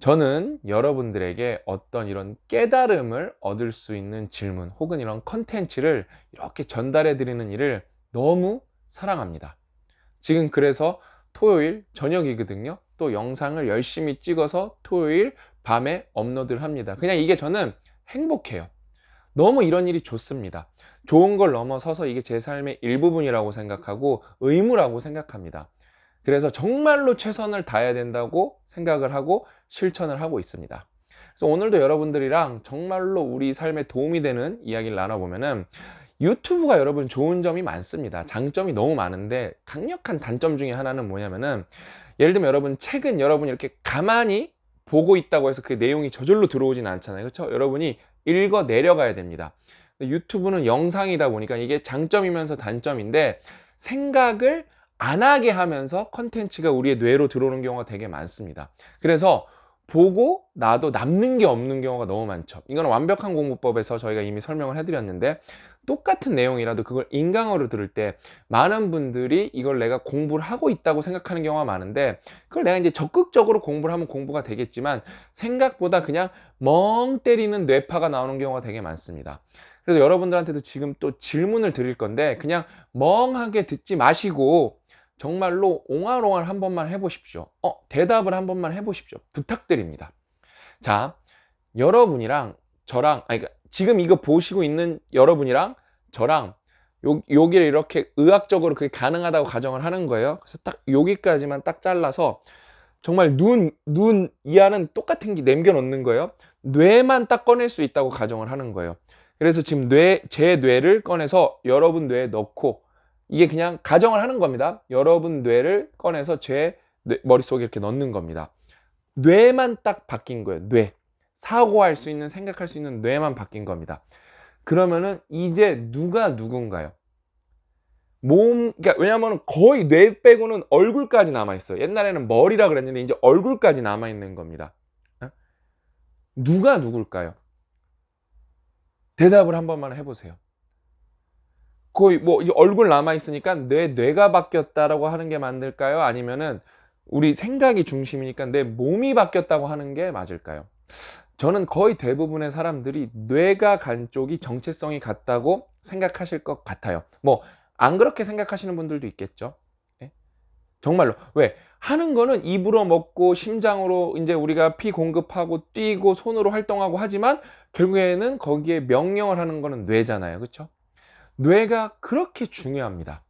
저는 여러분들에게 어떤 이런 깨달음을 얻을 수 있는 질문 혹은 이런 컨텐츠를 이렇게 전달해 드리는 일을 너무 사랑합니다. 지금 그래서 토요일 저녁이거든요. 또 영상을 열심히 찍어서 토요일 밤에 업로드를 합니다. 그냥 이게 저는 행복해요. 너무 이런 일이 좋습니다. 좋은 걸 넘어서서 이게 제 삶의 일부분이라고 생각하고 의무라고 생각합니다. 그래서 정말로 최선을 다해야 된다고 생각을 하고 실천을 하고 있습니다. 그래서 오늘도 여러분들이랑 정말로 우리 삶에 도움이 되는 이야기를 나눠보면은, 유튜브가 여러분 좋은 점이 많습니다. 장점이 너무 많은데 강력한 단점 중에 하나는 뭐냐면은, 예를 들면 여러분 책은 여러분이 이렇게 가만히 보고 있다고 해서 그 내용이 저절로 들어오진 않잖아요. 그렇죠? 여러분이 읽어 내려가야 됩니다. 유튜브는 영상이다 보니까 이게 장점이면서 단점인데, 생각을 안 하게 하면서 컨텐츠가 우리의 뇌로 들어오는 경우가 되게 많습니다. 그래서 보고 나도 남는 게 없는 경우가 너무 많죠. 이건 완벽한 공부법에서 저희가 이미 설명을 해드렸는데, 똑같은 내용이라도 그걸 인강어로 들을 때 많은 분들이 이걸 내가 공부를 하고 있다고 생각하는 경우가 많은데, 그걸 내가 이제 적극적으로 공부를 하면 공부가 되겠지만 생각보다 그냥 멍 때리는 뇌파가 나오는 경우가 되게 많습니다. 그래서 여러분들한테도 지금 또 질문을 드릴 건데, 그냥 멍하게 듣지 마시고 정말로 옹알옹알 한 번만 해보십시오. 대답을 한 번만 해보십시오. 부탁드립니다. 자, 여러분이랑 저랑, 아니, 그러니까 지금 이거 보시고 있는 여러분이랑 저랑 여기를 이렇게 의학적으로 그게 가능하다고 가정을 하는 거예요. 그래서 딱 여기까지만 딱 잘라서 정말 눈 이하는 똑같은 게 남겨 놓는 거예요. 뇌만 딱 꺼낼 수 있다고 가정을 하는 거예요. 그래서 지금 제 뇌를 꺼내서 여러분 뇌에 넣고, 이게 그냥 가정을 하는 겁니다. 여러분 뇌를 꺼내서 제 머릿속에 이렇게 넣는 겁니다. 뇌만 딱 바뀐 거예요. 뇌. 사고할 수 있는, 생각할 수 있는 뇌만 바뀐 겁니다. 그러면은 이제 누가 누군가요? 그러니까 왜냐면 거의 뇌 빼고는 얼굴까지 남아있어요. 옛날에는 머리라 그랬는데 이제 얼굴까지 남아있는 겁니다. 누가 누굴까요? 대답을 한 번만 해보세요. 거의 뭐 이제 얼굴 남아있으니까 뇌가 바뀌었다라고 하는 게 맞을까요? 아니면은 우리 생각이 중심이니까 내 몸이 바뀌었다고 하는 게 맞을까요? 저는 거의 대부분의 사람들이 뇌가 간 쪽이 정체성이 같다고 생각하실 것 같아요. 뭐 안 그렇게 생각하시는 분들도 있겠죠. 예? 정말로. 왜? 하는 거는 입으로 먹고 심장으로 이제 우리가 피 공급하고 뛰고 손으로 활동하고 하지만, 결국에는 거기에 명령을 하는 거는 뇌잖아요. 그렇죠? 뇌가 그렇게 중요합니다.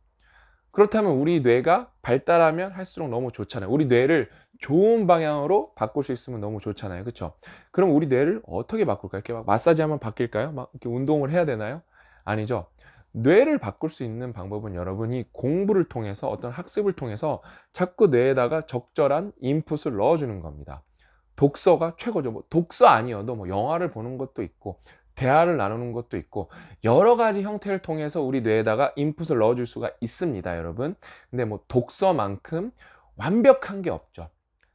그렇다면 우리 뇌가 발달하면 할수록 너무 좋잖아요. 우리 뇌를 좋은 방향으로 바꿀 수 있으면 너무 좋잖아요. 그렇죠? 그럼 우리 뇌를 어떻게 바꿀까요? 이렇게 막 마사지 하면 바뀔까요? 막 이렇게 운동을 해야 되나요? 아니죠. 뇌를 바꿀 수 있는 방법은 여러분이 공부를 통해서, 어떤 학습을 통해서 자꾸 뇌에다가 적절한 인풋을 넣어주는 겁니다. 독서가 최고죠. 뭐 독서 아니어도 뭐 영화를 보는 것도 있고 대화를 나누는 것도 있고 여러 가지 형태를 통해서 우리 뇌에다가 인풋을 넣어줄 수가 있습니다, 여러분. 근데 뭐 독서만큼 완벽한 게 없죠.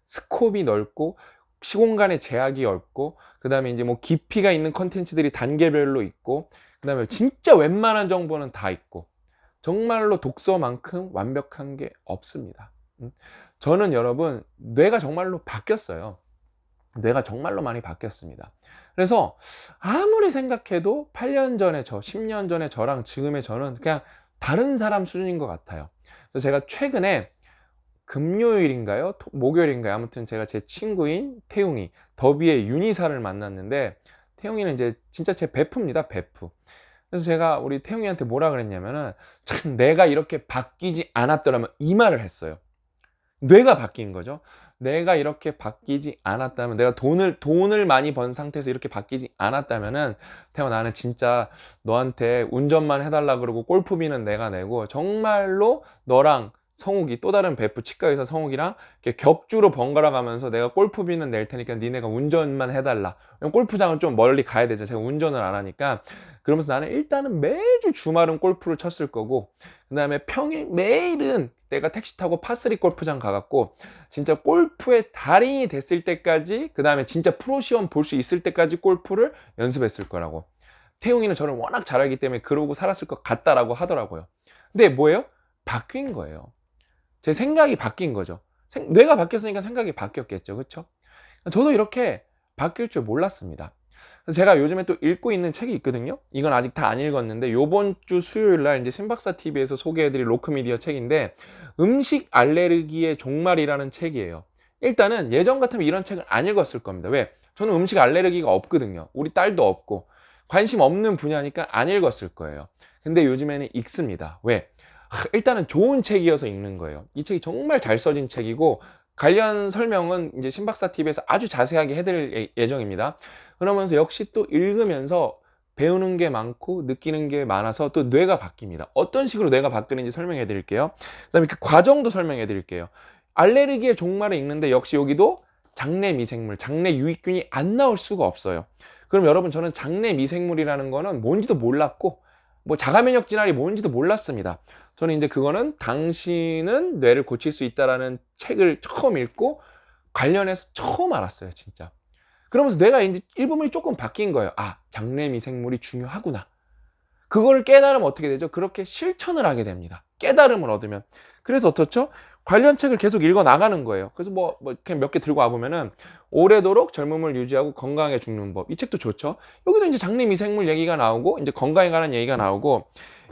스콥이 넓고 시공간의 제약이 없고, 그 다음에 이제 뭐 깊이가 있는 컨텐츠들이 단계별로 있고, 그 다음에 진짜 웬만한 정보는 다 있고, 정말로 독서만큼 완벽한 게 없습니다. 저는 여러분 뇌가 정말로 바뀌었어요. 뇌가 정말로 많이 바뀌었습니다. 그래서 아무리 생각해도 8년 전에 10년 전에 저랑 지금의 저는 그냥 다른 사람 수준인 것 같아요. 그래서 제가 최근에 금요일인가요? 목요일인가요? 아무튼 제가 제 친구인 태웅이, 더비의 윤희사를 만났는데, 태웅이는 이제 진짜 제 베프입니다, 베프. 그래서 제가 우리 태웅이한테 뭐라 그랬냐면은, 참 내가 이렇게 바뀌지 않았더라면, 이 말을 했어요. 뇌가 바뀐 거죠. 내가 이렇게 바뀌지 않았다면, 내가 돈을 많이 번 상태에서 이렇게 바뀌지 않았다면은, 태호 나는 진짜 너한테 운전만 해달라 그러고 골프비는 내가 내고 정말로 너랑 성욱이, 또 다른 베프 치과의사 성욱이랑 이렇게 격주로 번갈아 가면서 내가 골프비는 낼 테니까 니네가 운전만 해달라. 골프장은 좀 멀리 가야 되죠. 제가 운전을 안 하니까. 그러면서 나는 일단은 매주 주말은 골프를 쳤을 거고, 그 다음에 평일 매일은 내가 택시 타고 파3 골프장 가갖고 진짜 골프의 달인이 됐을 때까지, 그 다음에 진짜 프로 시험 볼 수 있을 때까지 골프를 연습했을 거라고. 태용이는 저를 워낙 잘 알기 때문에 그러고 살았을 것 같다라고 하더라고요. 근데 뭐예요? 바뀐 거예요. 제 생각이 바뀐 거죠. 뇌가 바뀌었으니까 생각이 바뀌었겠죠. 그렇죠? 저도 이렇게 바뀔 줄 몰랐습니다. 그래서 제가 요즘에 또 읽고 있는 책이 있거든요. 이건 아직 다 안 읽었는데 요번 주 수요일 날 이제 신박사 TV에서 소개해드릴 로크미디어 책인데 음식 알레르기의 종말이라는 책이에요. 일단은 예전 같으면 이런 책을 안 읽었을 겁니다. 왜? 저는 음식 알레르기가 없거든요. 우리 딸도 없고 관심 없는 분야니까 안 읽었을 거예요. 근데 요즘에는 읽습니다. 왜? 일단은 좋은 책이어서 읽는 거예요. 이 책이 정말 잘 써진 책이고 관련 설명은 이제 신박사 TV에서 아주 자세하게 해드릴 예정입니다. 그러면서 역시 또 읽으면서 배우는 게 많고 느끼는 게 많아서 또 뇌가 바뀝니다. 어떤 식으로 뇌가 바뀌는지 설명해 드릴게요. 그다음에 그 과정도 설명해 드릴게요. 알레르기의 종말을 읽는데 역시 여기도 장내 미생물, 장내 유익균이 안 나올 수가 없어요. 그럼 여러분 저는 장내 미생물이라는 거는 뭔지도 몰랐고 뭐 자가 면역 질환이 뭔지도 몰랐습니다. 저는 이제 그거는 당신은 뇌를 고칠 수 있다라는 책을 처음 읽고 관련해서 처음 알았어요, 진짜. 그러면서 뇌가 이제 일부분이 조금 바뀐 거예요. 아, 장내 미생물이 중요하구나. 그걸 깨달으면 어떻게 되죠? 그렇게 실천을 하게 됩니다. 깨달음을 얻으면. 그래서 어떻죠? 관련 책을 계속 읽어 나가는 거예요. 그래서 그냥 몇 개 들고 와보면은 오래도록 젊음을 유지하고 건강하게 죽는 법. 이 책도 좋죠. 여기도 이제 장내 미생물 얘기가 나오고 이제 건강에 관한 얘기가 나오고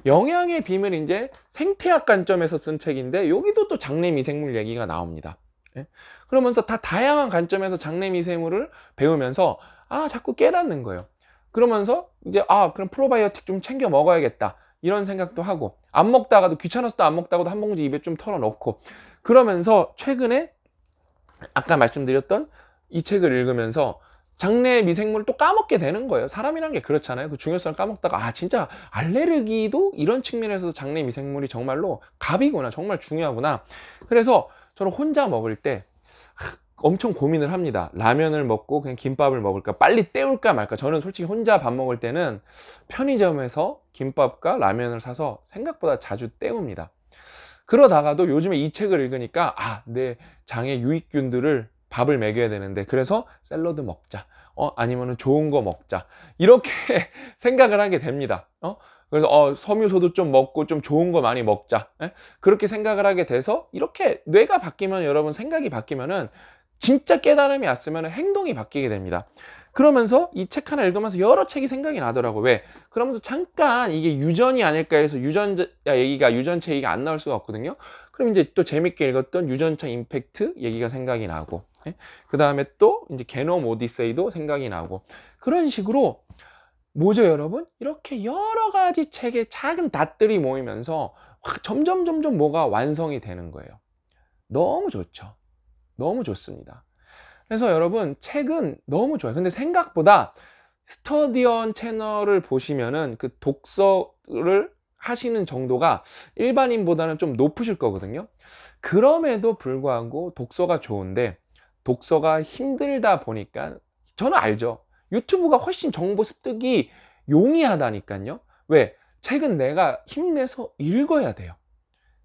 영양의 비밀 이제 생태학 관점에서 쓴 책인데 여기도 또 장내 미생물 얘기가 나옵니다. 예? 그러면서 다 다양한 관점에서 장내 미생물을 배우면서 자꾸 깨닫는 거예요. 그러면서 이제 그럼 프로바이오틱 좀 챙겨 먹어야겠다 이런 생각도 하고 안 먹다가도 귀찮아서 또 안 먹다가도 한 봉지 입에 좀 털어넣고 그러면서 최근에 아까 말씀드렸던 이 책을 읽으면서 장내 미생물을 또 까먹게 되는 거예요. 사람이란 게 그렇잖아요. 그 중요성을 까먹다가 진짜 알레르기도 이런 측면에서 장내 미생물이 정말로 갑이구나, 정말 중요하구나. 그래서 저는 혼자 먹을 때 엄청 고민을 합니다. 라면을 먹고 그냥 김밥을 먹을까, 빨리 때울까 말까. 저는 솔직히 혼자 밥 먹을 때는 편의점에서 김밥과 라면을 사서 생각보다 자주 때웁니다. 그러다가도 요즘에 이 책을 읽으니까 내 장에 유익균들을 밥을 먹여야 되는데 그래서 샐러드 먹자, 아니면은 좋은 거 먹자, 이렇게 생각을 하게 됩니다. 그래서 섬유소도 좀 먹고 좀 좋은 거 많이 먹자, 그렇게 생각을 하게 돼서 이렇게 뇌가 바뀌면, 여러분 생각이 바뀌면은 진짜 깨달음이 왔으면 행동이 바뀌게 됩니다. 그러면서 이 책 하나 읽으면서 여러 책이 생각이 나더라고. 왜? 그러면서 잠깐 이게 유전이 아닐까 해서 유전체 얘기가 안 나올 수가 없거든요. 그럼 이제 또 재밌게 읽었던 유전차 임팩트 얘기가 생각이 나고, 그 다음에 또 이제 게놈 오디세이도 생각이 나고, 그런 식으로 뭐죠, 여러분? 이렇게 여러 가지 책의 작은 닷들이 모이면서 점점 뭐가 완성이 되는 거예요. 너무 좋죠. 너무 좋습니다. 그래서 여러분 책은 너무 좋아요. 근데 생각보다 스터디언 채널을 보시면은 그 독서를 하시는 정도가 일반인보다는 좀 높으실 거거든요. 그럼에도 불구하고 독서가 좋은데 독서가 힘들다 보니까 저는 알죠. 유튜브가 훨씬 정보 습득이 용이하다니까요. 왜? 책은 내가 힘내서 읽어야 돼요.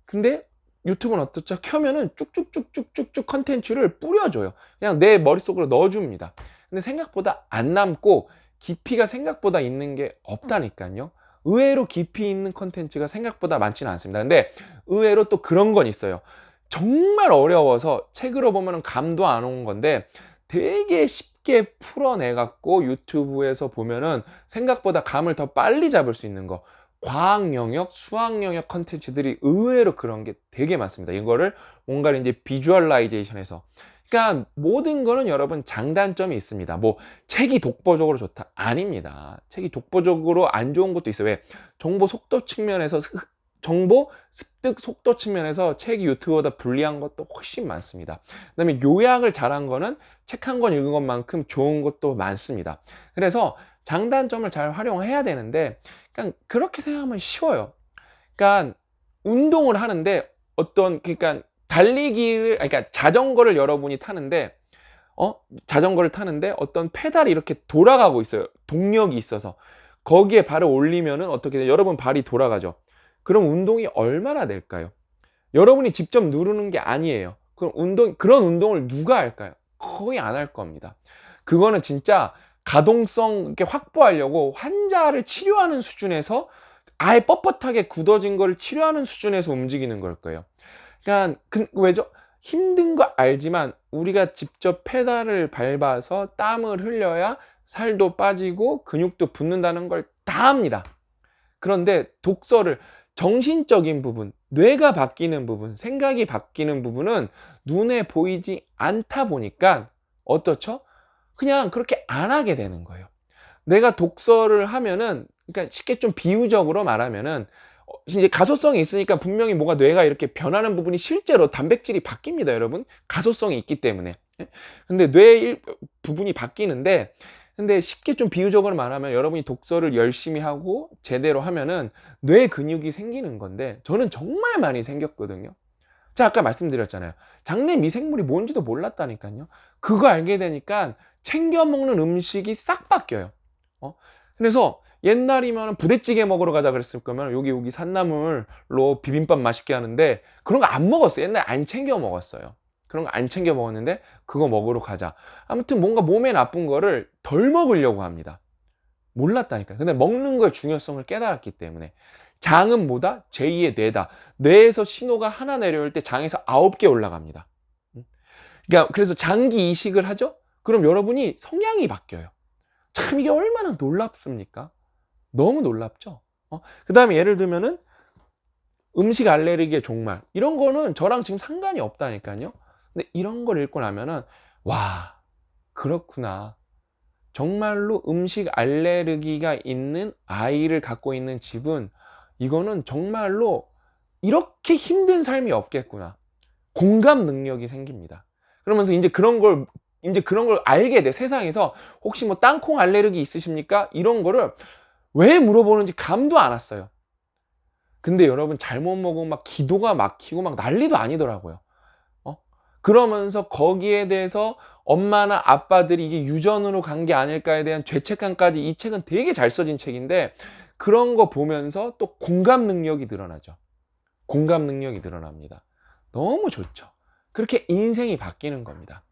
근데 유튜브는 어떻죠? 켜면은 쭉쭉쭉쭉쭉쭉 컨텐츠를 뿌려줘요. 그냥 내 머릿속으로 넣어줍니다. 근데 생각보다 안 남고 깊이가 생각보다 있는 게 없다니까요. 의외로 깊이 있는 컨텐츠가 생각보다 많지는 않습니다. 근데 의외로 또 그런 건 있어요. 정말 어려워서 책으로 보면 감도 안 온 건데 되게 쉽게 풀어내갖고 유튜브에서 보면은 생각보다 감을 더 빨리 잡을 수 있는 거, 과학 영역, 수학 영역 컨텐츠들이 의외로 그런 게 되게 많습니다. 이거를 뭔가 이제 비주얼라이제이션해서, 그러니까 모든 거는 여러분 장단점이 있습니다. 뭐 책이 독보적으로 좋다? 아닙니다. 책이 독보적으로 안 좋은 것도 있어요. 왜? 정보 속도 측면에서, 정보 습득 속도 측면에서 책이 유튜브보다 불리한 것도 훨씬 많습니다. 그 다음에 요약을 잘한 거는 책 한 권 읽은 것만큼 좋은 것도 많습니다. 그래서 장단점을 잘 활용해야 되는데 그냥 그렇게 생각하면 쉬워요. 그러니까 운동을 하는데 그러니까 그러니까 자전거를 여러분이 타는데 자전거를 타는데 어떤 페달이 이렇게 돌아가고 있어요. 동력이 있어서 거기에 발을 올리면은 어떻게 돼요? 여러분 발이 돌아가죠. 그럼 운동이 얼마나 될까요? 여러분이 직접 누르는 게 아니에요. 그런 운동을 누가 할까요? 거의 안 할 겁니다. 그거는 진짜 가동성 이렇게 확보하려고 환자를 치료하는 수준에서 아예 뻣뻣하게 굳어진 거를 치료하는 수준에서 움직이는 걸 거예요. 그러니까 왜죠? 힘든 거 알지만 우리가 직접 페달을 밟아서 땀을 흘려야 살도 빠지고 근육도 붙는다는 걸 다 압니다. 그런데 독서를 정신적인 부분, 뇌가 바뀌는 부분, 생각이 바뀌는 부분은 눈에 보이지 않다 보니까 어떻죠? 그냥 그렇게 안 하게 되는 거예요. 내가 독서를 하면은, 그러니까 쉽게 좀 비유적으로 말하면은 이제 가소성이 있으니까 분명히 뭐가 뇌가 이렇게 변하는 부분이 실제로 단백질이 바뀝니다, 여러분. 가소성이 있기 때문에. 예? 근데 뇌의 부분이 바뀌는데, 근데 쉽게 좀 비유적으로 말하면 여러분이 독서를 열심히 하고 제대로 하면은 뇌 근육이 생기는 건데, 저는 정말 많이 생겼거든요. 제가 아까 말씀드렸잖아요. 장내 미생물이 뭔지도 몰랐다니까요. 그거 알게 되니까 챙겨 먹는 음식이 싹 바뀌어요. 그래서 옛날이면 부대찌개 먹으러 가자 그랬을 거면 여기 산나물로 비빔밥 맛있게 하는데 그런 거 안 먹었어요. 옛날에 안 챙겨 먹었어요. 그런 거 안 챙겨 먹었는데 그거 먹으러 가자. 아무튼 뭔가 몸에 나쁜 거를 덜 먹으려고 합니다. 몰랐다니까요. 근데 먹는 거의 중요성을 깨달았기 때문에. 장은 뭐다? 제2의 뇌다. 뇌에서 신호가 하나 내려올 때 장에서 9개 올라갑니다. 그러니까 그래서 장기 이식을 하죠? 그럼 여러분이 성향이 바뀌어요. 참 이게 얼마나 놀랍습니까? 너무 놀랍죠? 그 다음에 예를 들면은 음식 알레르기의 종말. 이런 거는 저랑 지금 상관이 없다니까요. 근데 이런 걸 읽고 나면은, 와, 그렇구나. 정말로 음식 알레르기가 있는 아이를 갖고 있는 집은 이거는 정말로 이렇게 힘든 삶이 없겠구나. 공감 능력이 생깁니다. 그러면서 이제 그런 걸 알게 돼. 세상에서 혹시 뭐 땅콩 알레르기 있으십니까? 이런 거를 왜 물어보는지 감도 안 왔어요. 근데 여러분 잘못 먹으면 막 기도가 막히고 막 난리도 아니더라고요. 그러면서 거기에 대해서 엄마나 아빠들이 이게 유전으로 간 게 아닐까에 대한 죄책감까지, 이 책은 되게 잘 써진 책인데 그런 거 보면서 또 공감 능력이 늘어나죠. 공감 능력이 늘어납니다. 너무 좋죠. 그렇게 인생이 바뀌는 겁니다.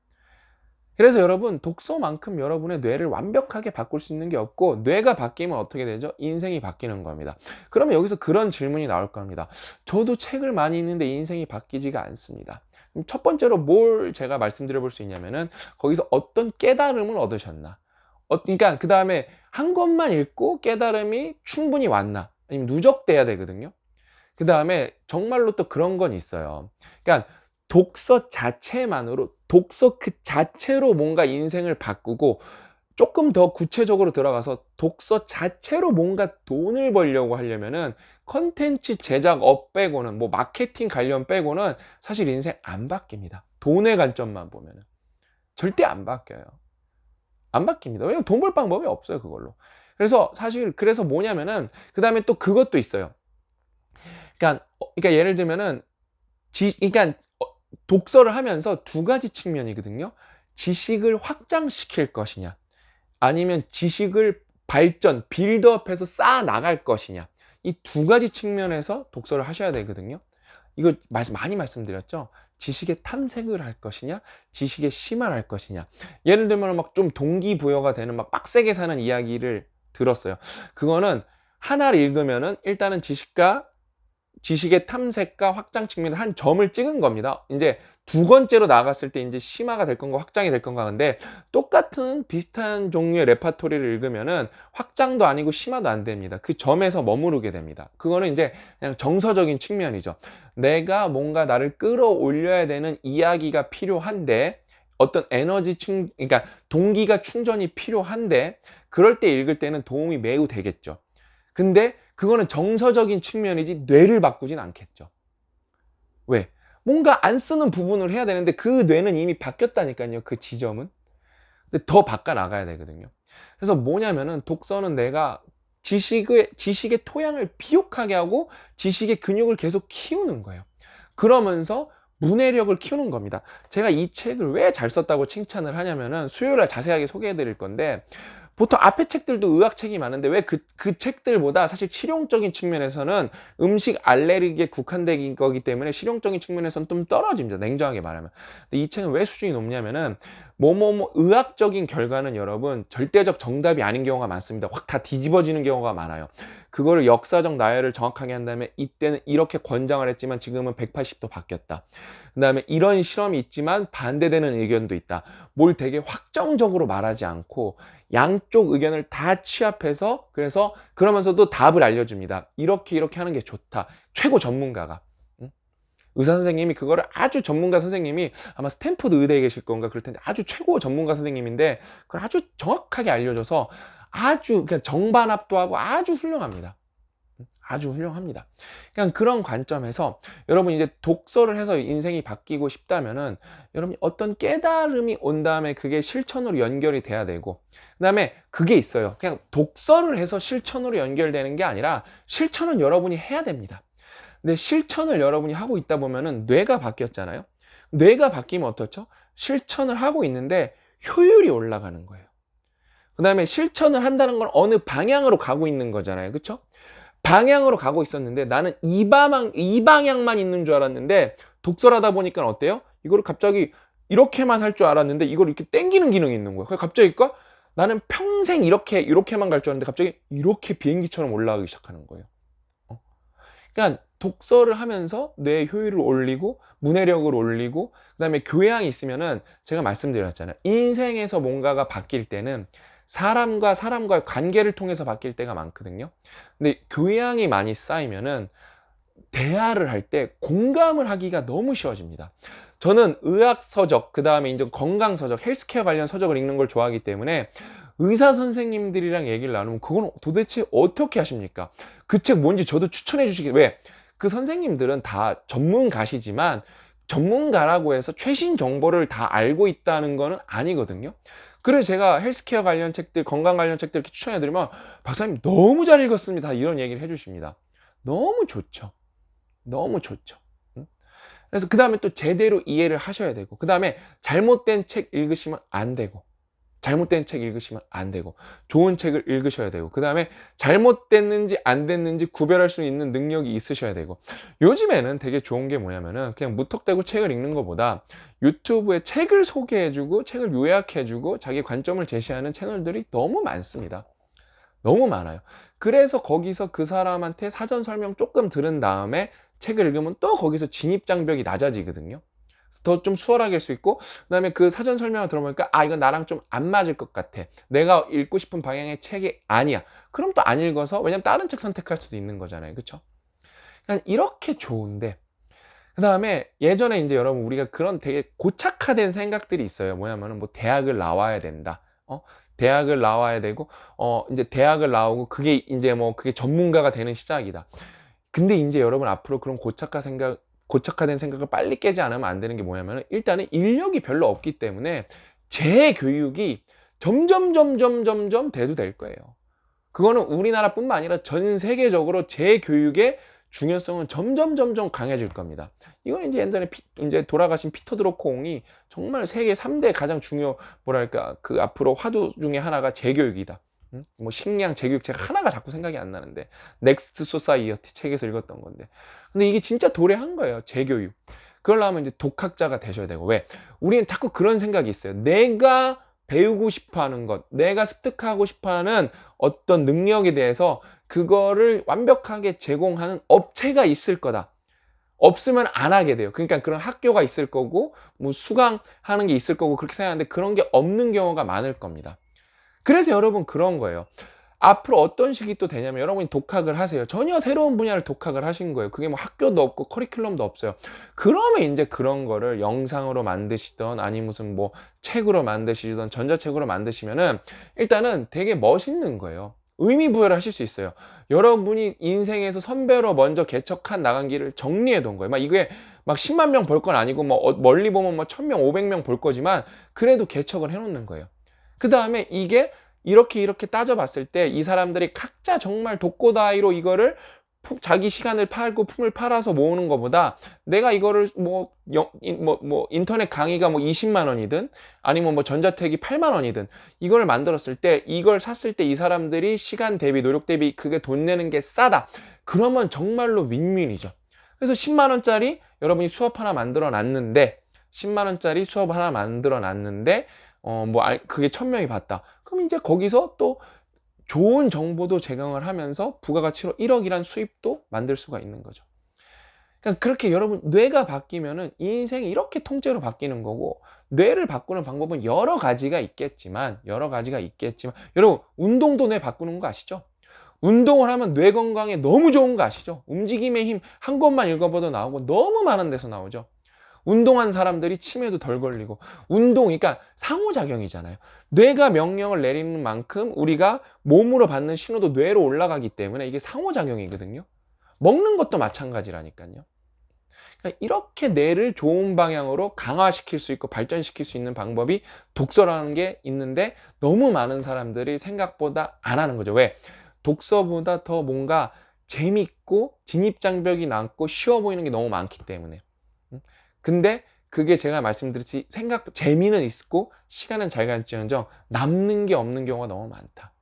그래서 여러분 독서만큼 여러분의 뇌를 완벽하게 바꿀 수 있는 게 없고, 뇌가 바뀌면 어떻게 되죠? 인생이 바뀌는 겁니다. 그러면 여기서 그런 질문이 나올 겁니다. 저도 책을 많이 읽는데 인생이 바뀌지가 않습니다. 그럼 첫 번째로 뭘 제가 말씀드려 볼 수 있냐면은 거기서 어떤 깨달음을 얻으셨나? 그러니까 그 다음에 한 권만 읽고 깨달음이 충분히 왔나? 아니면 누적돼야 되거든요. 그 다음에 정말로 또 그런 건 있어요. 그러니까 독서 자체만으로, 독서 그 자체로 뭔가 인생을 바꾸고, 조금 더 구체적으로 들어가서 독서 자체로 뭔가 돈을 벌려고 하려면은 컨텐츠 제작 업 빼고는, 뭐 마케팅 관련 빼고는 사실 인생 안 바뀝니다. 돈의 관점만 보면은 절대 안 바뀌어요. 안 바뀝니다. 왜냐면 돈 벌 방법이 없어요, 그걸로. 그래서 사실 그래서 뭐냐면은 그 다음에 또 그것도 있어요. 그러니까 예를 들면은 그러니까 독서를 하면서 두 가지 측면이거든요. 지식을 확장시킬 것이냐, 아니면 지식을 발전, 빌드업해서 쌓아 나갈 것이냐. 이 두 가지 측면에서 독서를 하셔야 되거든요. 이거 많이 말씀드렸죠. 지식의 탐색을 할 것이냐, 지식의 심화를 할 것이냐. 예를 들면 막 좀 동기부여가 되는 막 빡세게 사는 이야기를 들었어요. 그거는 하나를 읽으면은 일단은 지식의 탐색과 확장 측면에 한 점을 찍은 겁니다. 이제 두 번째로 나갔을 때 이제 심화가 될 건가 확장이 될 건가. 근데 똑같은 비슷한 종류의 레파토리를 읽으면은 확장도 아니고 심화도 안 됩니다. 그 점에서 머무르게 됩니다. 그거는 이제 그냥 정서적인 측면이죠. 내가 뭔가 나를 끌어올려야 되는 이야기가 필요한데, 어떤 그러니까 동기가 충전이 필요한데, 그럴 때 읽을 때는 도움이 매우 되겠죠. 근데 그거는 정서적인 측면이지 뇌를 바꾸진 않겠죠. 왜? 뭔가 안 쓰는 부분을 해야 되는데 그 뇌는 이미 바뀌었다니까요. 그 지점은. 근데 더 바꿔 나가야 되거든요. 그래서 뭐냐면은 독서는 내가 지식의 토양을 비옥하게 하고 지식의 근육을 계속 키우는 거예요. 그러면서 문해력을 키우는 겁니다. 제가 이 책을 왜 잘 썼다고 칭찬을 하냐면은 수요일날 자세하게 소개해 드릴 건데, 보통 앞에 책들도 의학책이 많은데 왜 그 책들보다 사실 실용적인 측면에서는 음식 알레르기에 국한된 거기 때문에 실용적인 측면에서는 좀 떨어집니다. 냉정하게 말하면. 근데 이 책은 왜 수준이 높냐면은 의학적인 결과는 여러분 절대적 정답이 아닌 경우가 많습니다. 확 다 뒤집어지는 경우가 많아요. 그거를 역사적 나열을 정확하게 한 다음에 이때는 이렇게 권장을 했지만 지금은 180도 바뀌었다. 그다음에 이런 실험이 있지만 반대되는 의견도 있다. 뭘 되게 확정적으로 말하지 않고 양쪽 의견을 다 취합해서 그래서 그러면서도 답을 알려줍니다. 이렇게 이렇게 하는 게 좋다. 최고 전문가가. 의사 선생님이 그거를 아주 전문가 선생님이 아마 스탠포드 의대에 계실 건가 그럴 텐데 아주 최고 전문가 선생님인데 그걸 아주 정확하게 알려줘서 아주 그냥 정반합도 하고 아주 훌륭합니다. 아주 훌륭합니다. 그냥 그런 관점에서 여러분 이제 독서를 해서 인생이 바뀌고 싶다면은 여러분이 어떤 깨달음이 온 다음에 그게 실천으로 연결이 돼야 되고 그 다음에 그게 있어요. 그냥 독서를 해서 실천으로 연결되는 게 아니라 실천은 여러분이 해야 됩니다. 근데 실천을 여러분이 하고 있다 보면은 뇌가 바뀌었잖아요. 뇌가 바뀌면 어떻죠? 실천을 하고 있는데 효율이 올라가는 거예요. 그 다음에 실천을 한다는 건 어느 방향으로 가고 있는 거잖아요. 그쵸? 방향으로 가고 있었는데 나는 이 방향만 있는 줄 알았는데 독서를 하다 보니까 어때요? 이거를 갑자기 이렇게만 할 줄 알았는데 이걸 이렇게 당기는 기능이 있는 거예요. 그래서 갑자기 나는 평생 이렇게만 갈 줄 알았는데 갑자기 이렇게 비행기처럼 올라가기 시작하는 거예요. 그러니까 독서를 하면서 뇌의 효율을 올리고 문해력을 올리고 그다음에 교양이 있으면은 제가 말씀드렸잖아요. 인생에서 뭔가가 바뀔 때는 사람과 사람과의 관계를 통해서 바뀔 때가 많거든요. 근데 교양이 많이 쌓이면은 대화를 할 때 공감을 하기가 너무 쉬워집니다. 저는 의학 서적, 그 다음에 이제 건강 서적, 헬스케어 관련 서적을 읽는 걸 좋아하기 때문에 의사 선생님들이랑 얘기를 나누면 그건 도대체 어떻게 하십니까? 그 책 뭔지 저도 추천해 주시기, 왜? 그 선생님들은 다 전문가시지만 전문가라고 해서 최신 정보를 다 알고 있다는 거는 아니거든요. 그래서 제가 헬스케어 관련 책들, 건강 관련 책들 이렇게 추천해 드리면 박사님 너무 잘 읽었습니다. 이런 얘기를 해 주십니다. 너무 좋죠. 너무 좋죠. 응? 그래서 그 다음에 또 제대로 이해를 하셔야 되고 그 다음에 잘못된 책 읽으시면 안 되고 잘못된 책 읽으시면 안 되고 좋은 책을 읽으셔야 되고 그 다음에 잘못됐는지 안 됐는지 구별할 수 있는 능력이 있으셔야 되고 요즘에는 되게 좋은 게 뭐냐면은 그냥 무턱대고 책을 읽는 것보다 유튜브에 책을 소개해주고 책을 요약해주고 자기 관점을 제시하는 채널들이 너무 많습니다. 너무 많아요. 그래서 거기서 그 사람한테 사전 설명 조금 들은 다음에 책을 읽으면 또 거기서 진입 장벽이 낮아지거든요. 더 좀 수월하게 할 수 있고 그다음에 그 사전 설명을 들어보니까 아 이건 나랑 좀 안 맞을 것 같아. 내가 읽고 싶은 방향의 책이 아니야. 그럼 또 안 읽어서 왜냐면 다른 책 선택할 수도 있는 거잖아요. 그렇죠? 그냥 이렇게 좋은데 그다음에 예전에 이제 여러분 우리가 그런 되게 고착화된 생각들이 있어요. 뭐냐면은 뭐 대학을 나와야 된다. 대학을 나와야 되고 이제 대학을 나오고 그게 이제 뭐 그게 전문가가 되는 시작이다. 근데 이제 여러분 앞으로 그런 고착화된 생각을 빨리 깨지 않으면 안 되는 게 뭐냐면은 일단은 인력이 별로 없기 때문에 재교육이 점점 돼도 될 거예요. 그거는 우리나라뿐만 아니라 전 세계적으로 재교육의 중요성은 점점 강해질 겁니다. 이건 이제 옛날에 이제 돌아가신 피터 드로코옹이 정말 세계 3대 가장 중요 뭐랄까 그 앞으로 화두 중에 하나가 재교육이다. 뭐 식량 재교육 책 하나가 자꾸 생각이 안 나는데 넥스트 소사이어티 책에서 읽었던 건데 근데 이게 진짜 도래한 거예요. 재교육. 그러려면 이제 독학자가 되셔야 되고 왜? 우리는 자꾸 그런 생각이 있어요. 내가 배우고 싶어 하는 것, 내가 습득하고 싶어 하는 어떤 능력에 대해서 그거를 완벽하게 제공하는 업체가 있을 거다. 없으면 안 하게 돼요. 그러니까 그런 학교가 있을 거고, 뭐 수강하는 게 있을 거고, 그렇게 생각하는데 그런 게 없는 경우가 많을 겁니다. 그래서 여러분 그런 거예요. 앞으로 어떤 식이 또 되냐면 여러분이 독학을 하세요. 전혀 새로운 분야를 독학을 하신 거예요. 그게 뭐 학교도 없고 커리큘럼도 없어요. 그러면 이제 그런 거를 영상으로 만드시던 아니 무슨 뭐 책으로 만드시던 전자책으로 만드시면은 일단은 되게 멋있는 거예요. 의미 부여를 하실 수 있어요. 여러분이 인생에서 선배로 먼저 개척한 나간 길을 정리해 둔 거예요. 막 이게 막 10만 명 볼 건 아니고 뭐 멀리 보면 뭐 1000명, 500명 볼 거지만 그래도 개척을 해 놓는 거예요. 그 다음에 이게 이렇게 따져봤을 때 이 사람들이 각자 정말 독고다이로 이거를 자기 시간을 팔고 품을 팔아서 모으는 것보다 내가 이거를 뭐 인터넷 강의가 뭐 20만 원이든 아니면 뭐 전자책이 8만 원이든 이걸 만들었을 때 이걸 샀을 때 이 사람들이 시간 대비 노력 대비 그게 돈 내는 게 싸다. 그러면 정말로 윈윈이죠. 그래서 10만 원짜리 여러분이 수업 하나 만들어 놨는데 10만 원짜리 수업 하나 만들어 놨는데 그게 1000명이 봤다. 그럼 이제 거기서 또 좋은 정보도 제공을 하면서 부가가치로 1억이란 수입도 만들 수가 있는 거죠. 그러니까 그렇게 여러분 뇌가 바뀌면은 인생이 이렇게 통째로 바뀌는 거고, 뇌를 바꾸는 방법은 여러 가지가 있겠지만 여러분 운동도 뇌 바꾸는 거 아시죠? 운동을 하면 뇌 건강에 너무 좋은 거 아시죠? 움직임의 힘 한 권만 읽어봐도 나오고 너무 많은 데서 나오죠. 운동한 사람들이 치매도 덜 걸리고, 그러니까 상호작용이잖아요. 뇌가 명령을 내리는 만큼 우리가 몸으로 받는 신호도 뇌로 올라가기 때문에 이게 상호작용이거든요. 먹는 것도 마찬가지라니까요. 그러니까 이렇게 뇌를 좋은 방향으로 강화시킬 수 있고 발전시킬 수 있는 방법이 독서라는 게 있는데, 너무 많은 사람들이 생각보다 안 하는 거죠. 왜? 독서보다 더 뭔가 재밌고 진입장벽이 낮고 쉬워 보이는 게 너무 많기 때문에. 근데 그게 제가 말씀드렸듯이 재미는 있고 시간은 잘 갈지언정 남는 게 없는 경우가 너무 많다.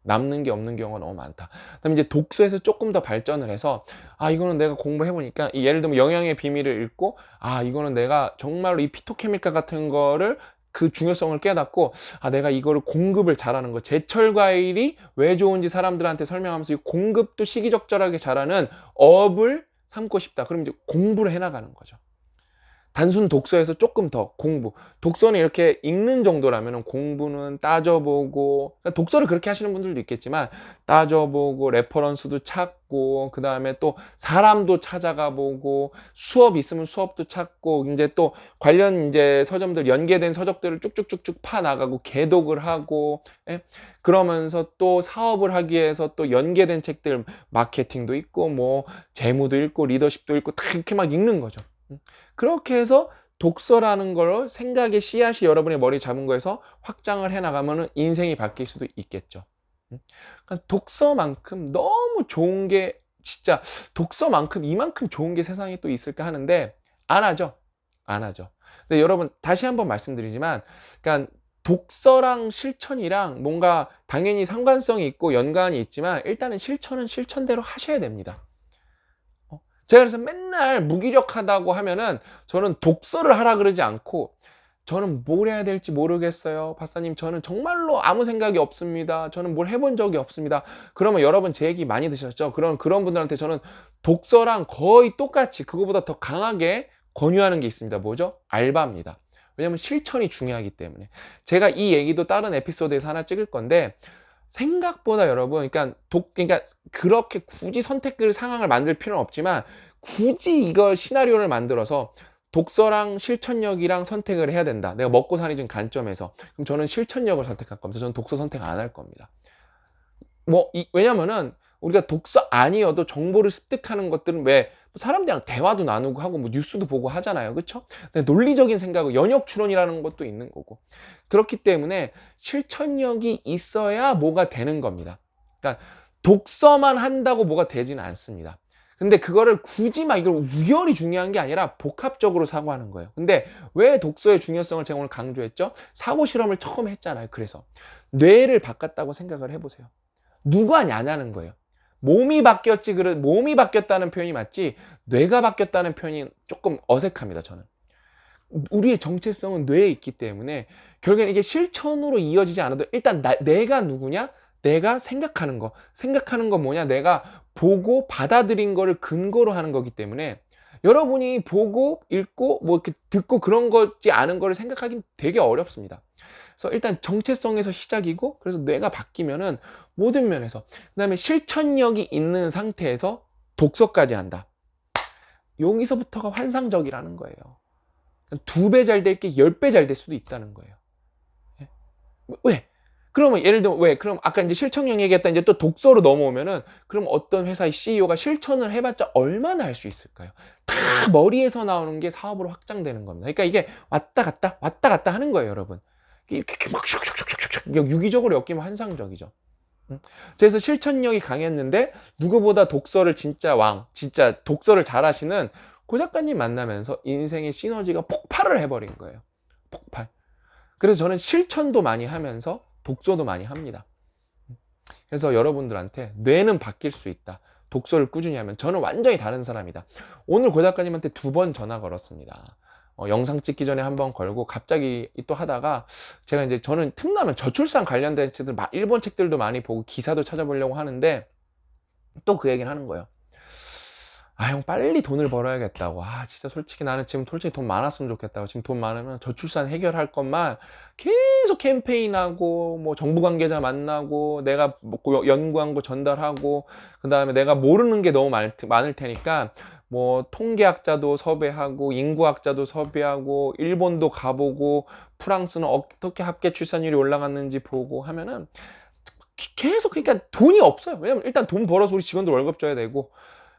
남는 게 없는 경우가 너무 많다. 그다음에 이제 독서에서 조금 더 발전을 해서, 이거는 내가 공부해 보니까, 예를 들면 영양의 비밀을 읽고, 이거는 내가 정말로 이 피토케미칼 같은 거를 그 중요성을 깨닫고, 내가 이거를 공급을 잘하는 거, 제철 과일이 왜 좋은지 사람들한테 설명하면서 이 공급도 시기적절하게 잘하는 업을 삼고 싶다. 그럼 이제 공부를 해 나가는 거죠. 단순 독서에서 조금 더 공부. 독서는 이렇게 읽는 정도라면 공부는 따져보고, 그러니까 독서를 그렇게 하시는 분들도 있겠지만 따져보고 레퍼런스도 찾고, 그 다음에 또 사람도 찾아가 보고, 수업 있으면 수업도 찾고, 이제 또 관련 이제 서점들, 연계된 서적들을 쭉쭉쭉쭉 파 나가고 개독을 하고, 예? 그러면서 또 사업을 하기 위해서 또 연계된 책들, 마케팅도 있고 뭐 재무도 읽고 리더십도 읽고 다 이렇게 막 읽는 거죠. 그렇게 해서 독서라는 걸 생각의 씨앗이 여러분의 머리에 잡은 거에서 확장을 해 나가면은 인생이 바뀔 수도 있겠죠. 그러니까 독서만큼 너무 좋은 게, 진짜 독서만큼 이만큼 좋은 게 세상에 또 있을까 하는데 안 하죠. 안 하죠. 근데 여러분 다시 한번 말씀드리지만, 그러니까 독서랑 실천이랑 뭔가 당연히 상관성이 있고 연관이 있지만, 일단은 실천은 실천대로 하셔야 됩니다. 제가 그래서 맨날 무기력하다고 하면은 저는 독서를 하라 그러지 않고, 저는 뭘 해야 될지 모르겠어요, 박사님. 저는 정말로 아무 생각이 없습니다. 저는 뭘 해본 적이 없습니다. 그러면 여러분 제 얘기 많이 드셨죠? 그런 분들한테 저는 독서랑 거의 똑같이, 그거보다 더 강하게 권유하는 게 있습니다. 뭐죠? 알바입니다. 왜냐면 실천이 중요하기 때문에. 제가 이 얘기도 다른 에피소드에서 하나 찍을 건데, 생각보다 여러분, 그러니까 그렇게 굳이 선택을 상황을 만들 필요는 없지만, 굳이 이걸 시나리오를 만들어서 독서랑 실천력이랑 선택을 해야 된다, 내가 먹고 사는 지금 관점에서, 그럼 저는 실천력을 선택할 겁니다. 저는 독서 선택 안 할 겁니다. 왜냐면은 우리가 독서 아니어도 정보를 습득하는 것들은, 왜 사람들이랑 대화도 나누고 하고 뭐 뉴스도 보고 하잖아요, 그렇죠? 논리적인 생각, 연역 추론이라는 것도 있는 거고. 그렇기 때문에 실천력이 있어야 뭐가 되는 겁니다. 그러니까 독서만 한다고 뭐가 되지는 않습니다. 근데 그거를 굳이 막 이걸 우열이 중요한 게 아니라 복합적으로 사고하는 거예요. 근데 왜 독서의 중요성을 제가 오늘 강조했죠? 사고 실험을 처음 했잖아요. 그래서 뇌를 바꿨다고 생각을 해보세요. 누가 냐냐는 거예요. 몸이 바뀌었다는 표현이 맞지, 뇌가 바뀌었다는 표현이 조금 어색합니다, 저는. 우리의 정체성은 뇌에 있기 때문에 결국엔 이게 실천으로 이어지지 않아도 일단 내가 누구냐? 내가 생각하는 거 뭐냐? 내가 보고 받아들인 거를 근거로 하는 거기 때문에, 여러분이 보고 읽고 뭐 이렇게 듣고 그런 거지 않은 거를 생각하기 되게 어렵습니다. 그래서 일단 정체성에서 시작이고, 그래서 뇌가 바뀌면은 모든 면에서, 그다음에 실천력이 있는 상태에서 독서까지 한다. 여기서부터가 환상적이라는 거예요. 2배 잘 될 게 10배 잘 될 수도 있다는 거예요. 왜? 그러면 예를 들면, 그럼 아까 이제 실천력 얘기했다, 이제 또 독서로 넘어오면은, 그럼 어떤 회사의 CEO가 실천을 해봤자 얼마나 할 수 있을까요? 다 머리에서 나오는 게 사업으로 확장되는 겁니다. 그러니까 이게 왔다 갔다 하는 거예요, 여러분. 이렇게 막 슉슉슉슉슉 유기적으로 엮이면 환상적이죠. 그래서 실천력이 강했는데 누구보다 독서를 진짜 독서를 잘하시는 고 작가님 만나면서 인생의 시너지가 폭발을 해버린 거예요. 폭발. 그래서 저는 실천도 많이 하면서 독서도 많이 합니다. 그래서 여러분들한테 뇌는 바뀔 수 있다, 독서를 꾸준히 하면. 저는 완전히 다른 사람이다. 오늘 고 작가님한테 2번 전화 걸었습니다. 영상 찍기 전에 한번 걸고 갑자기 또 하다가 제가 이제 저는 틈나면 저출산 관련된 책들 일본 책들도 많이 보고 기사도 찾아보려고 하는데 또 그 얘기는 하는 거예요. 아, 형 빨리 돈을 벌어야겠다고. 아, 진짜 솔직히 나는 지금 솔직히 돈 많았으면 좋겠다고. 지금 돈 많으면 저출산 해결할 것만 계속 캠페인하고 뭐 정부 관계자 만나고 내가 뭐 연구한 거 전달하고 그다음에 내가 모르는 게 너무 많을 테니까 뭐 통계학자도 섭외하고 인구학자도 섭외하고 일본도 가보고 프랑스는 어떻게 합계 출산율이 올라갔는지 보고 하면은 계속 그러니까 돈이 없어요. 왜냐면 일단 돈 벌어서 우리 직원들 월급 줘야 되고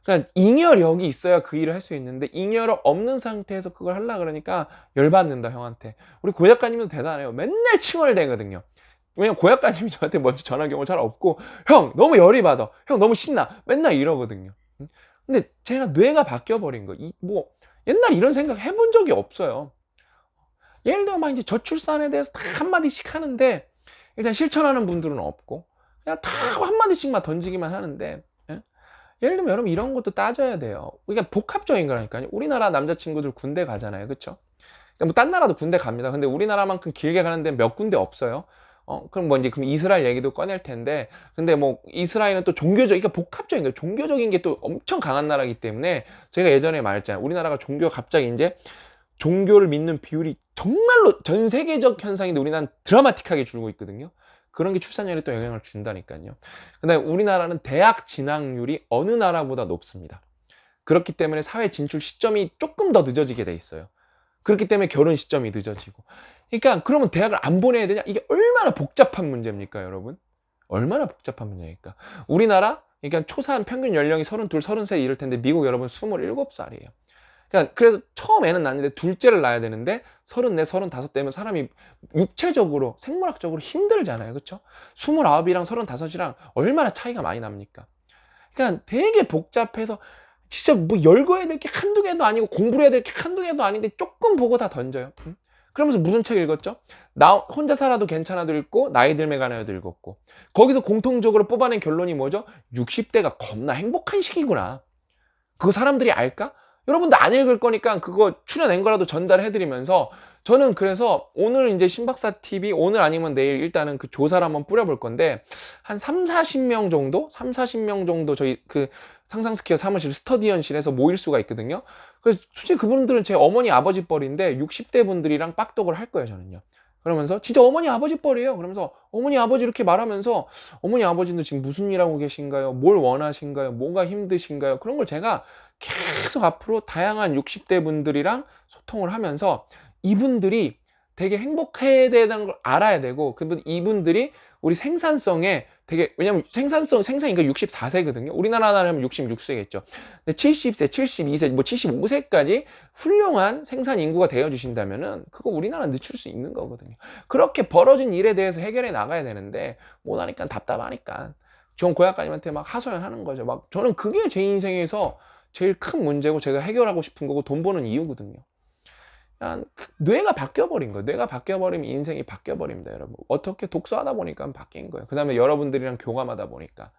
그러니까 잉여력이 있어야 그 일을 할 수 있는데 잉여력 없는 상태에서 그걸 하려고 그러니까 열받는다 형한테. 우리 고 작가님도 대단해요. 맨날 칭얼대거든요. 왜냐면 고 작가님이 저한테 먼저 전화한 경우가 잘 없고 형 너무 열이 받아, 형 너무 신나, 맨날 이러거든요. 근데 제가 뇌가 바뀌어버린 거. 뭐 옛날에 이런 생각 해본 적이 없어요. 예를 들어 막 이제 저출산에 대해서 다 한마디씩 하는데 일단 실천하는 분들은 없고 그냥 다 한마디씩만 던지기만 하는데 예를 들면 여러분 이런 것도 따져야 돼요. 그러니까 복합적인 거라니까요. 우리나라 남자친구들 군대 가잖아요. 그쵸? 그러니까 뭐 딴 나라도 군대 갑니다. 근데 우리나라만큼 길게 가는 데는 몇 군데 없어요. 그럼 뭐 이제 그럼 이스라엘 얘기도 꺼낼 텐데 근데 뭐 이스라엘은 또 그러니까 복합적인 거예요. 종교적인 게 또 엄청 강한 나라이기 때문에 제가 예전에 말했잖아요. 우리나라가 갑자기 이제 종교를 믿는 비율이 정말로 전 세계적 현상인데 우리나라는 드라마틱하게 줄고 있거든요. 그런 게 출산율에 또 영향을 준다니까요. 근데 우리나라는 대학 진학률이 어느 나라보다 높습니다. 그렇기 때문에 사회 진출 시점이 조금 더 늦어지게 돼 있어요. 그렇기 때문에 결혼 시점이 늦어지고. 그러니까 그러면 대학을 안 보내야 되냐? 이게 얼마나 복잡한 문제입니까, 여러분? 얼마나 복잡한 문제입니까? 우리나라 그러니까 초산 평균 연령이 32, 33 이럴 텐데 미국 여러분 27살이에요. 그러니까 그래서 처음에는 낳는데 둘째를 낳아야 되는데 34, 35 되면 사람이 육체적으로 생물학적으로 힘들잖아요. 그렇죠? 29이랑 35이랑 얼마나 차이가 많이 납니까? 그러니까 되게 복잡해서 진짜 뭐 열거해야 될 게 한두 개도 아니고 공부를 해야 될 게 한두 개도 아닌데 조금 보고 다 던져요. 응? 그러면서 무슨 책 읽었죠? 나 혼자 살아도 괜찮아도 읽고 나이 들매 가나요도 읽었고 거기서 공통적으로 뽑아낸 결론이 뭐죠? 60대가 겁나 행복한 시기구나. 그거 사람들이 알까? 여러분도 안 읽을 거니까 그거 출연한 거라도 전달해드리면서 저는 그래서 오늘 이제 신박사 TV 오늘 아니면 내일 일단은 그 조사를 한번 뿌려볼 건데 한 3, 40명 정도? 3, 40명 정도 저희 그 상상스퀘어 사무실 스터디언실에서 모일 수가 있거든요. 그래서 솔직히 그분들은 제 어머니 아버지 뻘인데 60대 분들이랑 빡독을 할 거예요, 저는요. 그러면서 진짜 어머니 아버지 뻘이에요. 그러면서 어머니 아버지 이렇게 말하면서 어머니 아버지는 지금 무슨 일 하고 계신가요? 뭘 원하신가요? 뭐가 힘드신가요? 그런 걸 제가 계속 앞으로 다양한 60대 분들이랑 소통을 하면서 이분들이 되게 행복해야 되는 걸 알아야 되고 이분들이 우리 생산성에 되게 왜냐면 생산이니까 64세거든요. 우리나라 하면 66세겠죠. 근데 70세, 72세, 뭐 75세까지 훌륭한 생산 인구가 되어 주신다면은 그거 우리나라 늦출 수 있는 거거든요. 그렇게 벌어진 일에 대해서 해결해 나가야 되는데 못 하니까 답답하니까 전 고약가님한테 막 하소연하는 거죠. 막 저는 그게 제 인생에서 제일 큰 문제고 제가 해결하고 싶은 거고 돈 버는 이유거든요. 그냥 뇌가 바뀌어버린 거예요. 뇌가 바뀌어버리면 인생이 바뀌어버립니다, 여러분. 어떻게 독서하다 보니까 바뀐 거예요. 그 다음에 여러분들이랑 교감하다 보니까.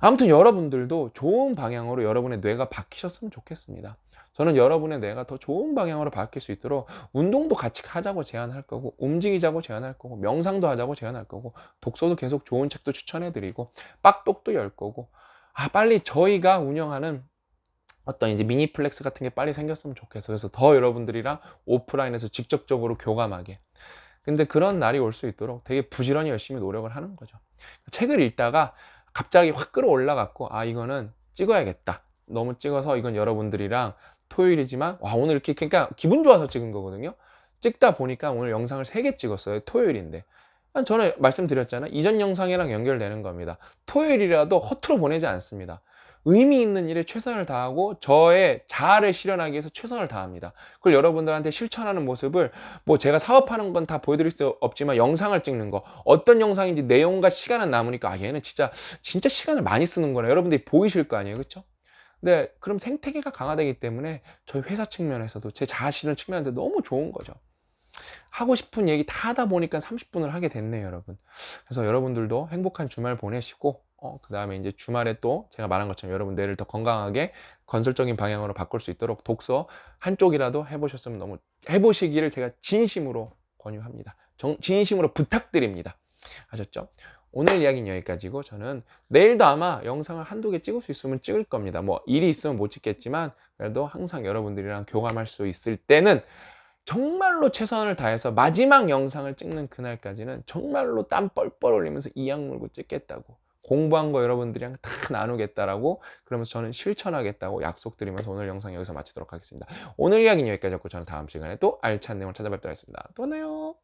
아무튼 여러분들도 좋은 방향으로 여러분의 뇌가 바뀌셨으면 좋겠습니다. 저는 여러분의 뇌가 더 좋은 방향으로 바뀔 수 있도록 운동도 같이 하자고 제안할 거고 움직이자고 제안할 거고 명상도 하자고 제안할 거고 독서도 계속 좋은 책도 추천해드리고 빡독도 열 거고 빨리 저희가 운영하는 어떤 이제 미니 플렉스 같은 게 빨리 생겼으면 좋겠어. 그래서 더 여러분들이랑 오프라인에서 직접적으로 교감하게. 근데 그런 날이 올 수 있도록 되게 부지런히 열심히 노력을 하는 거죠. 책을 읽다가 갑자기 확 끌어올라갔고, 이거는 찍어야겠다. 너무 찍어서 이건 여러분들이랑 토요일이지만, 오늘 이렇게, 그러니까 기분 좋아서 찍은 거거든요. 찍다 보니까 오늘 영상을 3개 찍었어요. 토요일인데. 저는 말씀드렸잖아요. 이전 영상이랑 연결되는 겁니다. 토요일이라도 허투루 보내지 않습니다. 의미 있는 일에 최선을 다하고 저의 자아를 실현하기 위해서 최선을 다합니다. 그걸 여러분들한테 실천하는 모습을 뭐 제가 사업하는 건 다 보여드릴 수 없지만 영상을 찍는 거 어떤 영상인지 내용과 시간은 남으니까 얘는 진짜 시간을 많이 쓰는 거네 여러분들이 보이실 거 아니에요, 그렇죠? 근데 그럼 생태계가 강화되기 때문에 저희 회사 측면에서도 제 자아 실현 측면에서 너무 좋은 거죠. 하고 싶은 얘기 다 하다 보니까 30분을 하게 됐네요, 여러분. 그래서 여러분들도 행복한 주말 보내시고 그 다음에 이제 주말에 또 제가 말한 것처럼 여러분 뇌를 더 건강하게 건설적인 방향으로 바꿀 수 있도록 독서 한쪽이라도 해보셨으면 너무 해보시기를 제가 진심으로 권유합니다. 진심으로 부탁드립니다. 아셨죠? 오늘 이야기는 여기까지고 저는 내일도 아마 영상을 한두 개 찍을 수 있으면 찍을 겁니다. 뭐 일이 있으면 못 찍겠지만 그래도 항상 여러분들이랑 교감할 수 있을 때는 정말로 최선을 다해서 마지막 영상을 찍는 그날까지는 정말로 땀 뻘뻘 흘리면서 이악 물고 찍겠다고, 공부한 거 여러분들이랑 다 나누겠다라고, 그러면서 저는 실천하겠다고 약속드리면서 오늘 영상 여기서 마치도록 하겠습니다. 오늘 이야기는 여기까지였고 저는 다음 시간에 또 알찬 내용을 찾아뵙도록 하겠습니다. 또 만나요.